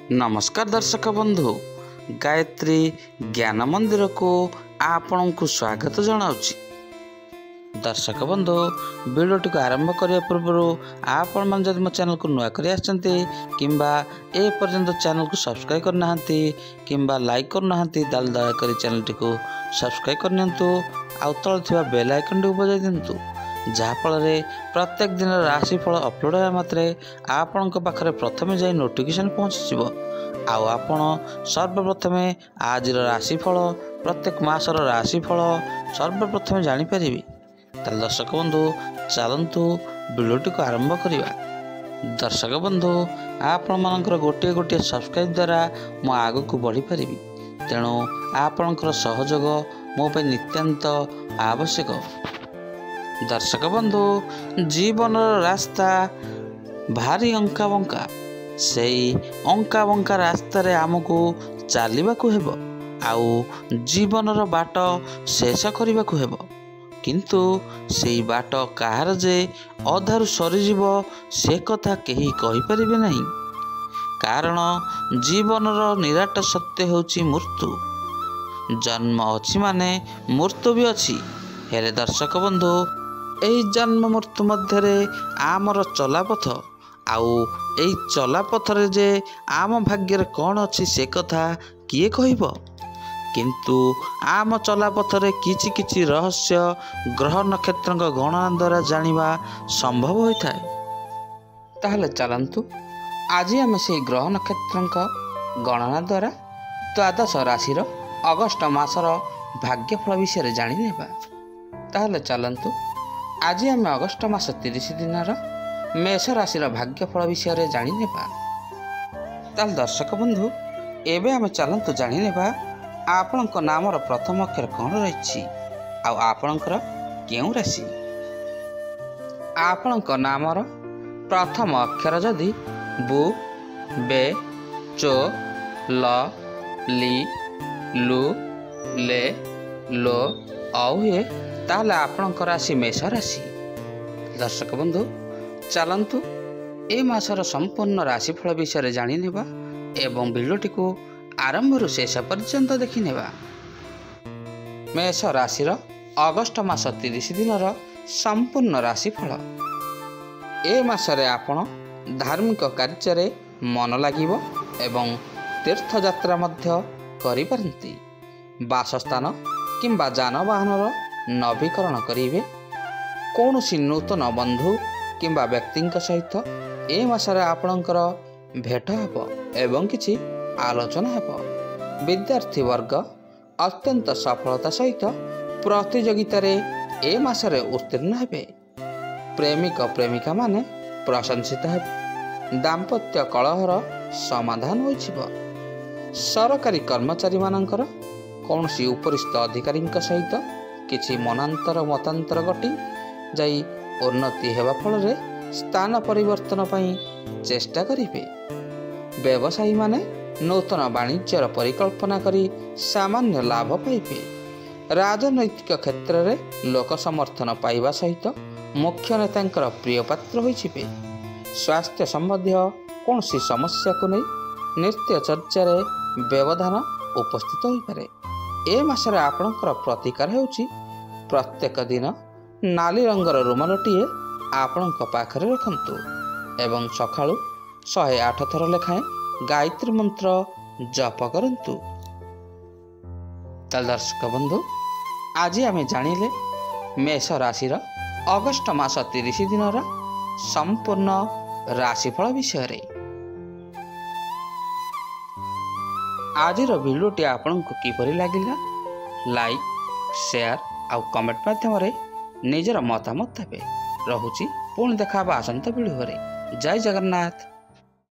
नमस्कार दर्शक बंधु, गायत्री ज्ञान मंदिर को आपण को स्वागत जनाऊँच। दर्शक बंधु, वीडियोटी को आरंभ करने पूर्व आपण मैंने जब मो चैनल को नुआ कर किंबा ए पर्यंत चैनल को सब्सक्राइब करना किंबा लाइक करना दयाकोरी चैनल टी को सब्सक्राइब करनियंतु आउ तले थिबा बेल आइकन टी बजाय दिंतु, जहाँफल प्रत्येक दिन राशिफल अपलोड होगा मात्रे आपण पाखे प्रथम जाई नोटिफिकेशन पहुँचीज। आपण सर्वप्रथम आज राशिफल प्रत्येक मासर राशिफल सर्वप्रथम जानीपर। दर्शक बंधु, चलतु वीडियोटी को आरंभ करवा। दर्शक बंधु, आपण मानकर गोटे गोटे सब्सक्राइब द्वारा मु आग को बढ़ी पारि, तेणु आपणकर सहयोग मो पे नित्यांत आवश्यक। दर्शक बंधु, जीवन रास्ता भारी अंका बंका, से अंका बंका रास्तार आमको चलवाक हेब, आउ जीवन बाट शेष करने को हेब। किंतु से बाट कहार जे अधारु सरीजीव से कथा केही कहि परिबे नहीं, कारण जीवन निराट सत्य होची मृत्यु। जन्म अछि माने मृत्यु भी अछि। हेले दर्शक बंधु, एही जन्म मृत्यु मध्य आमर चलापथ आउ एही चलापथरे जे आम भाग्य कौन अछि से कथा किए कहिब। किंतु आम चलापथरे किछि किछि रहस्य ग्रह नक्षत्र गणना द्वारा जानिबा संभव होता है। ताहले चलंतु आज आम से ग्रह नक्षत्र गणना द्वारा द्वादश राशिर अगस्ट मासर भाग्यफल विषय जानी नेबा। ताहले चलंतु आज आम अगस्ट मास 30 दिनर मेष राशिर भाग्यफल विषय जानी नेबा। ताहले दर्शक बंधु, एबे आम चलंतु जानी नेबा आपणक नामर प्रथम अक्षर कौन रही, आपणकर केउ राशि। आपणक नामर प्रथम अक्षर जदि बु, बे, चो, ल, ली, लु, ले, लो औ हे, ताहले आपणक राशि मेष राशि। दर्शक बंधु, चलंतु ए मासर संपूर्ण राशिफल विषय जानी नेबा एवं वीडियोटी को आरंभ शेष पर्यंत देखि नेबा। मेष राशिर अगस्ट मास 30 दिनर संपूर्ण राशिफल। ए मासरे आपण धार्मिक कार्य मन लागिबो एवं तीर्थ यात्रा मध्य करि पारंती। बासस्थान किंबा जानवाहनर नवीकरण करिवे। कौनसी नूतन बंधु किंबा व्यक्ति सहित ए मासरे आपणकर भेट हेबो एवं किछि आलोचना हेब। विद्यार्थी वर्ग अत्यंत सफलता सहित प्रतियोगिता ए मासरे उत्तीर्ण हेबे। प्रेमिक प्रेमिका माने प्रशंसित हेबे। दाम्पत्य कलहर समाधान होइछिबो। सरकारी कर्मचारी मानकर कौनसी उपरिस्थ अधिकारी सहित किछि मनांतर मतांतर घटी जाई उन्नति हेबा फल स्थान परिवर्तन पई चेष्टा करिवे। व्यवसायी माने नूतन वाणिज्यर परिकल्पना करी सामान्य लाभ पाइबे। राजनैतिक क्षेत्र में लोक समर्थन पाइबा सहित मुख्य नेतांकर प्रिय पात्र होइछिबे। स्वास्थ्य संबंधी कौन सी समस्या को नहीं नृत्य चर्चार व्यवधान उपस्थित हो पारे। ए मासरे आपणकर प्रतिकार हेउची प्रत्येक दिन नाली रंगर रुमालटीए आपणक पाखरे रखंतु एवं सकाळु 108 थर लेखाएं गायत्री मंत्र जप करंतु। दर्शक बंधु, आज आम जानिले मेष राशिर अगस्ट मास 30 दिनर संपूर्ण राशिफल विषय। आज वीडियोटी आपको किपरि लागिला लाइक शेयर आउ कमेंट माध्यम निजर मतामत देवे। रहुची पुणी देखा आसंता वीडियो रे। जय जगन्नाथ।